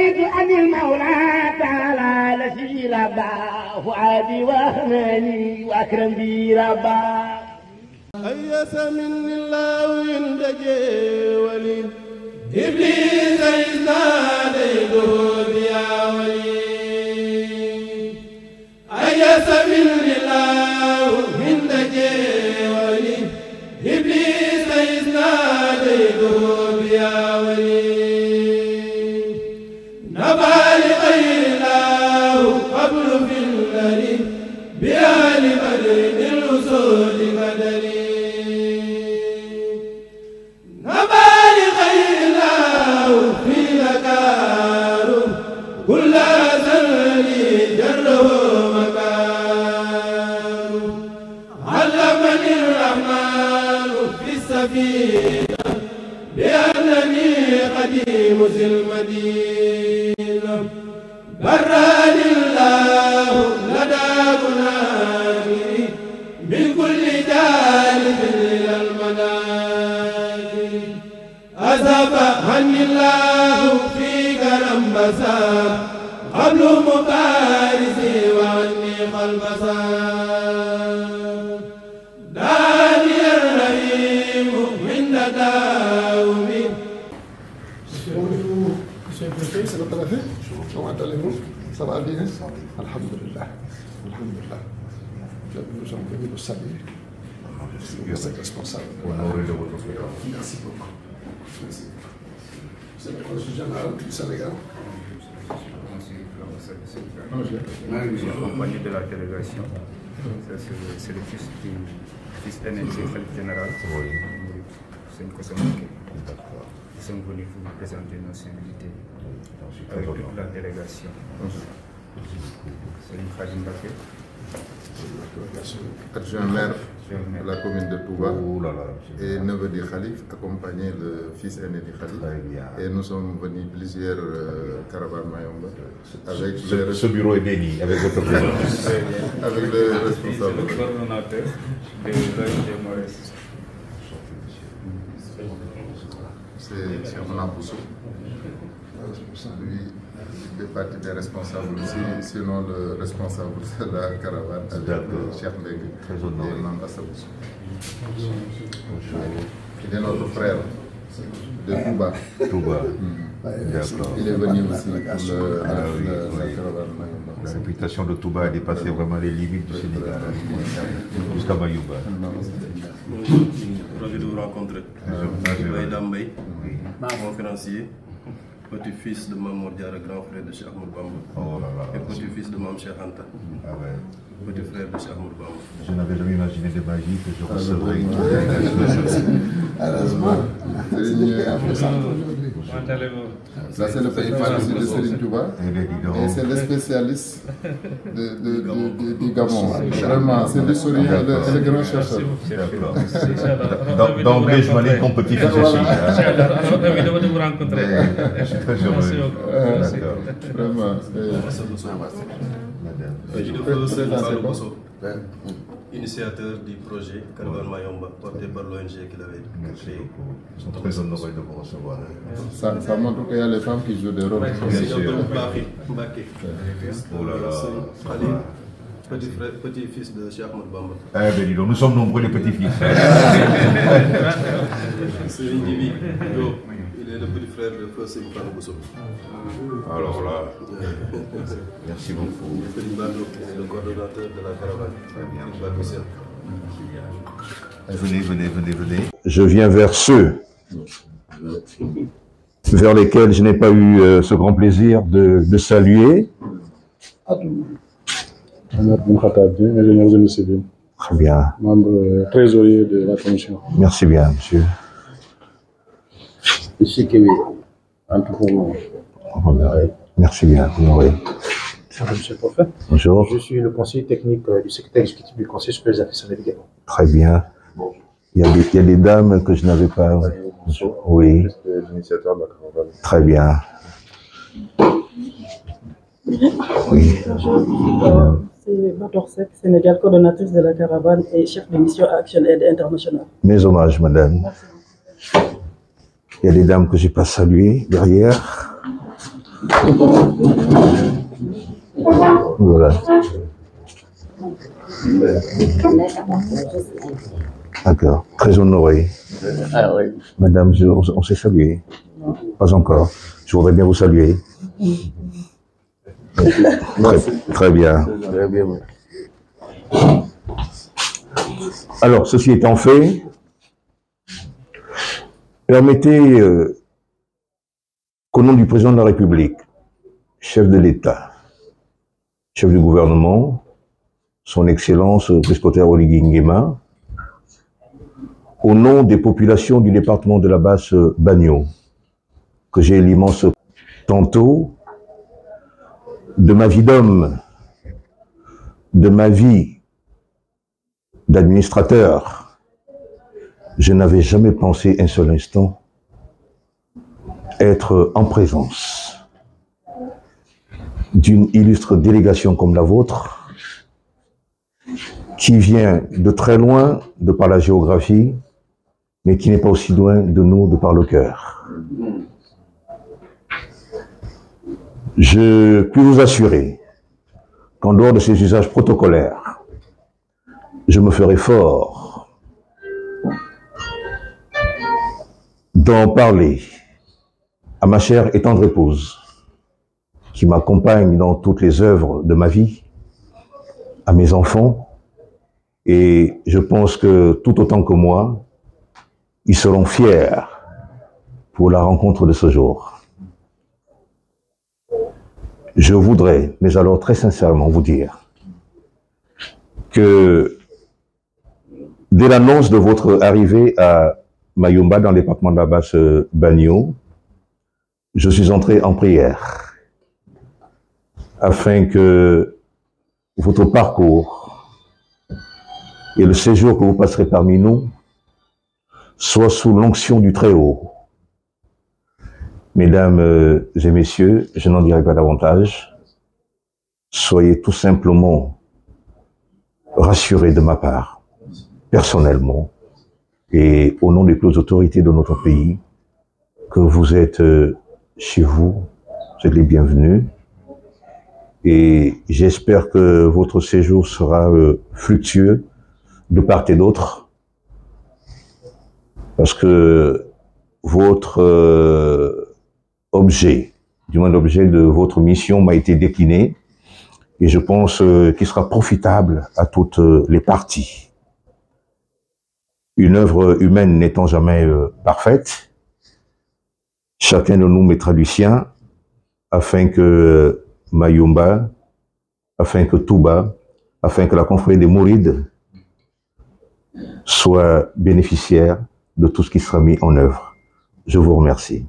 رضيت عن المولى تعالى الذي ربى فؤادي وأغناني وأكرم بي ربا أيس مني الله عند جولي إبليس إذ ناديته بيا ولي أيس مني الله عند جولي إبليس إذ ناديته بيا ولي نبى لغير الله قبل في الذي بآل بدر الوصول بدري كل زلي جره مكان علمني الرحمن في السفينة بأنني قديم ذي المدينة براني الله لدى منامري من كل جانب إلى المنازل أذهب عني الله في كرم بسام قبل مبارزي وعني قلب سام داني الرحيم عند داومي. Monsieur le préfet, c'est le préfet. Comment allez-vous? Ça va bien? Alhamdulillah. Alhamdulillah. Nous sommes venus vous saluer. Vous êtes responsable. Merci beaucoup. Merci. C'est le consul général du Sénégal. Accompagné de la délégation. C'est le fils aîné du khalife général. C'est une question manquée. Nous sommes venus vous présenter nos civilités avec toute la délégation. C'est une Khadim Baké. Adjoint maire de la commune de Touba et neveu du Khalif, accompagné le fils aîné du Khalif. Et nous sommes venus plusieurs caravanes Mayomba avec ce bureau est béni avec votre présence. Avec le responsable. Le coordonnateur de l'ONG Maurice. C'est Cheikh Bousso. Lui, il fait partie des responsables aussi, sinon le responsable de la caravane avec Cheikh Mbengue et Mme Assabousso. Il est notre frère de Touba. Touba. D'accord. Il est venu aussi pour la caravane Mayumba. La réputation de Touba a dépassé vraiment les limites du Sénégal, jusqu'à Mayumba. Ravi de vous rencontrer. Madame Mbaye, conférencier, petit-fils de Mamour Diarra, grand frère de Cheikh Ahmadou Bamba. Oh là là. Et petit-fils de Mam Cheikh Anta. Ah ouais. Petit frère de Cheikh Ahmadou Bamba. Je n'avais jamais imaginé de magie que je recevrais. Là, c'est le pays aussi de Serigne Touba. Et c'est le spécialiste du Gabon. Vraiment, c'est l'historien et le grand chercheur. D'emblée, je m'en ai comme petit-fils aussi. De vous rencontrer. Je suis très heureux. Vraiment. Initiateur du projet Caravane Mayomba, porté par l'ONG qu'il avait créé. Ils sont très honorés de vous recevoir. Ça montre qu'il y a les femmes qui jouent des rôles. Bien sûr. Oh là là. Petit-fils de Cheikh Ahmadou Bamba. Eh bien, dis donc, nous sommes nombreux les petits-fils. C'est l'individu. Il est le petit frère de Feu Séboukhane Bousso. Alors là, merci beaucoup. Le coordonnateur de la caravane. Venez. Je viens vers ceux vers lesquels je n'ai pas eu ce grand plaisir de saluer. Très bien. Membre trésorier de la commission. Merci bien, monsieur. Monsieur Kévé, entrepreneur. Merci bien, honoré. Monsieur le prophète. Bonjour. Je suis le conseiller technique du secrétaire exécutif du Conseil supérieur des affaires syndicales. Très bien. Il y a des dames que je n'avais pas. Oui. L'initiateur de la caravane. Très bien. Oui. C'est Batorsek, Sénégal, coordonnatrice de la caravane et chef de mission Action Aide Internationale. Mes hommages, madame. Il y a des dames que je n'ai pas saluées derrière. Voilà. D'accord. Très honoré. Ah oui. Madame, on s'est salué. Pas encore. Je voudrais bien vous saluer. Très bien. Très bien. Alors, ceci étant fait, permettez qu'au nom du président de la République, chef de l'État, chef du gouvernement, son Excellence Presbytère Oligui Nguema, au nom des populations du département de la Basse-Bagno, que j'ai l'immense tantôt, de ma vie d'homme, de ma vie d'administrateur, je n'avais jamais pensé un seul instant être en présence d'une illustre délégation comme la vôtre, qui vient de très loin de par la géographie, mais qui n'est pas aussi loin de nous de par le cœur. Je puis vous assurer qu'en dehors de ces usages protocolaires, je me ferai fort d'en parler à ma chère et tendre épouse, qui m'accompagne dans toutes les œuvres de ma vie, à mes enfants, et je pense que tout autant que moi, ils seront fiers pour la rencontre de ce jour. Je voudrais, mais alors très sincèrement, vous dire que dès l'annonce de votre arrivée à Mayumba, dans le département de la Basse-Bagno, je suis entré en prière afin que votre parcours et le séjour que vous passerez parmi nous soient sous l'onction du Très-Haut. Mesdames et messieurs, je n'en dirai pas davantage. Soyez tout simplement rassurés de ma part, personnellement, et au nom des plus hautes autorités de notre pays, que vous êtes chez vous, vous êtes les bienvenus, et j'espère que votre séjour sera fructueux de part et d'autre, parce que votre objet, du moins l'objet de votre mission m'a été décliné, et je pense qu'il sera profitable à toutes les parties. Une œuvre humaine n'étant jamais parfaite, chacun de nous mettra du sien afin que Mayumba, afin que Touba, afin que la confrérie des Mourides soit bénéficiaire de tout ce qui sera mis en œuvre. Je vous remercie.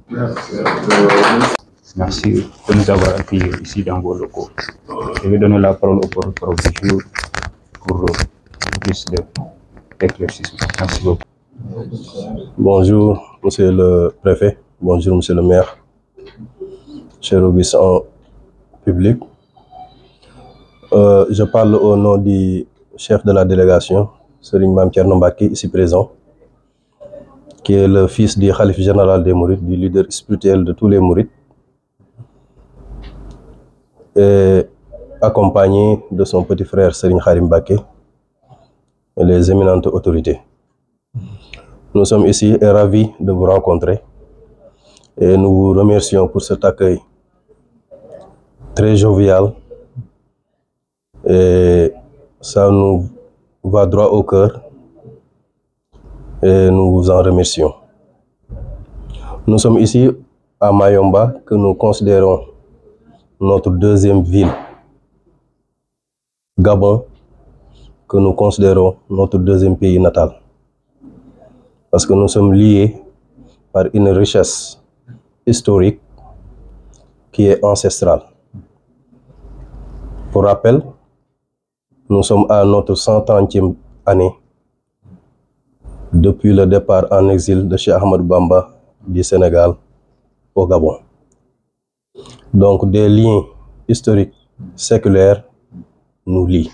Merci de nous avoir accueillis ici dans vos locaux. Je vais donner la parole au porte-parole du jour pour plus d'éclaircissement. Merci beaucoup. Bonjour, monsieur le préfet. Bonjour, monsieur le maire. Cher Auguste en public. Je parle au nom du chef de la délégation, Serigne Mame Thierno Mbacké, ici présent, qui est le fils du khalife général des Mourides, du leader spirituel de tous les Mourides, et accompagné de son petit frère Serigne Khadim Mbacké et les éminentes autorités. Nous sommes ici et ravis de vous rencontrer et nous vous remercions pour cet accueil très jovial, et ça nous va droit au cœur et nous vous en remercions. Nous sommes ici à Mayumba, que nous considérons notre deuxième ville. Gabon, que nous considérons notre deuxième pays natal. Parce que nous sommes liés par une richesse historique qui est ancestrale. Pour rappel, nous sommes à notre 130e année depuis le départ en exil de Cheikh Ahmadou Bamba du Sénégal au Gabon. Donc des liens historiques séculaires nous lient.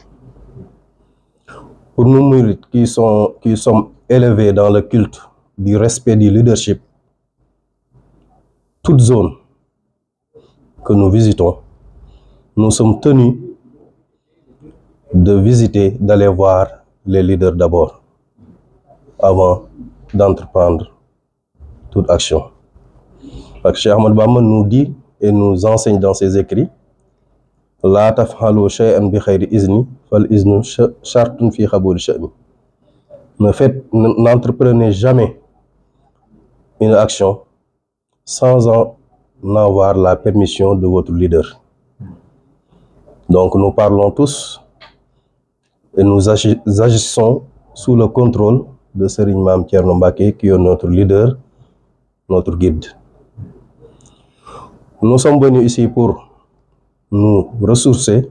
Pour nous Mourides qui sommes élevés dans le culte du respect du leadership, toute zone, que nous visitons, nous sommes tenus de visiter, d'aller voir les leaders d'abord, avant d'entreprendre toute action. Parce que Cheikh Ahmadou Bamba nous dit et nous enseigne dans ses écrits: La tafhalu shay'an bi khayri izni, fal iznu shartun fi khabul sha'ni. N'entreprenez jamais une action sans en avoir la permission de votre leader. Donc nous parlons tous et nous agissons sous le contrôle de Serigne Mame Thierno Mbacké, qui est notre leader, notre guide. Nous sommes venus ici pour nous ressourcer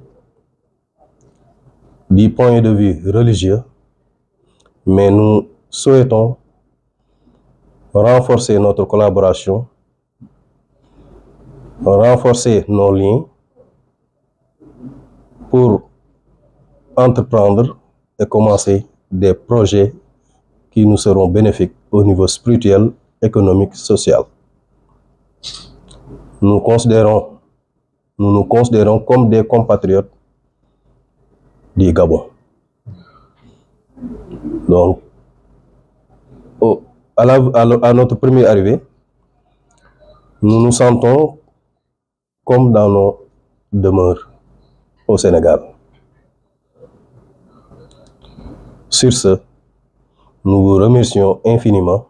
du point de vue religieux, mais nous souhaitons renforcer notre collaboration, renforcer nos liens pour entreprendre et commencer des projets qui nous seront bénéfiques au niveau spirituel, économique, social. Nous nous considérons comme des compatriotes du Gabon. Donc, à notre première arrivée, nous nous sentons comme dans nos demeures au Sénégal. Sur ce, nous vous remercions infiniment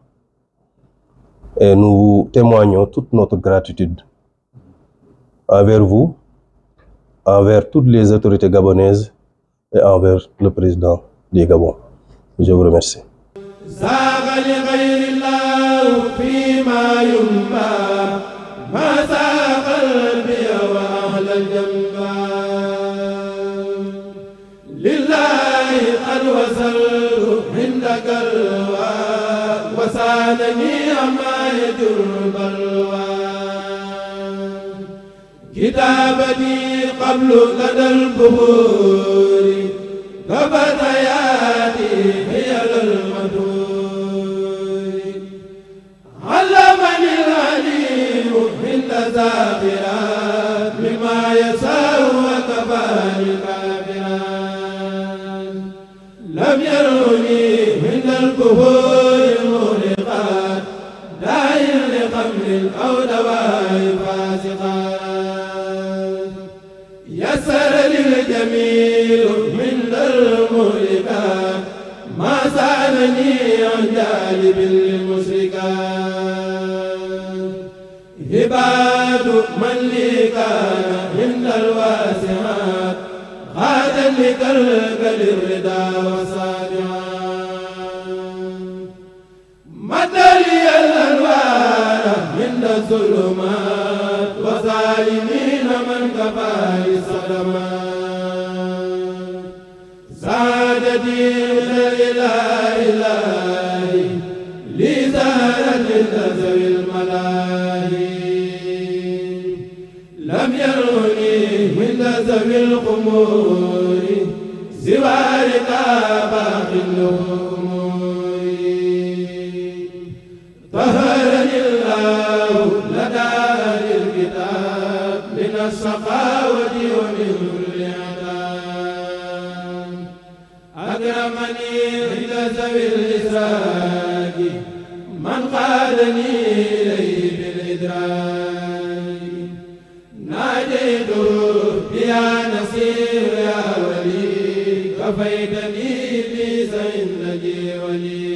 et nous vous témoignons toute notre gratitude envers vous, envers toutes les autorités gabonaises et envers le président du Gabon. Je vous remercie. كتابتي قبل لدى البهور كفتياتي هي للمدور علمني العليم عند ذاكرات بما يسار وكفاني كافرات لم يرني عند البهور المغرقات داعي لقمر او دواء فاسقات يسر للجميل من المهلكات ما سألني عن جانب المشركات عباد من لي كان عند الواسعات غادا لكلكل الردى والصالحات مد لي الأنوار عند الظلمات وظالمين من كفاني الصدمات سعادتي من الإله إلهي لي زهرت ذوي الملاهي لم يروني من ذوي الخمور سوى ركاب الأمور طهرني الله لدى الكتاب من السخاوة ومن كل عذاب أكرمني عند ذوي الإسراك من قادني إليه بالإدراك ناديته يا نصير يا ولي كفيتني بسعي نجي ولي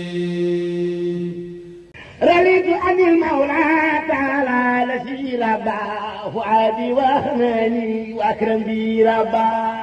رضيت عن المولى تعالى الذي رباه فؤادي وهماني واكرم بي رباه